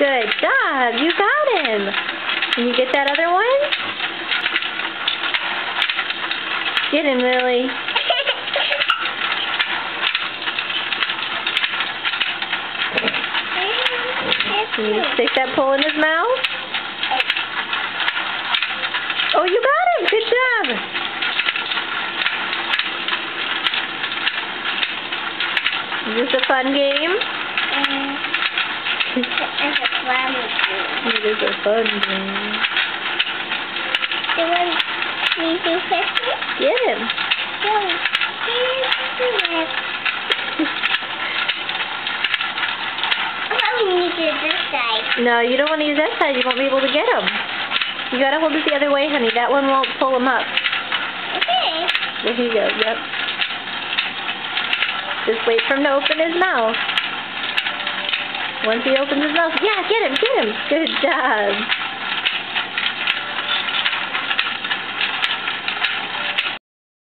Good job. You got him. Can you get that other one? Get him, Lily. Can you stick that pole in his mouth? Oh, you got it. Good job. Is this a fun game? It's a fun game. It is a fun game. Do you want me to kiss it? Get him. This side. No, you don't want to use that side. You won't be able to get him. You got to hold it the other way, honey. That one won't pull him up. Okay. There he goes. Yep. Just wait for him to open his mouth. Once he opens his mouth, yeah, get him, get him. Good job.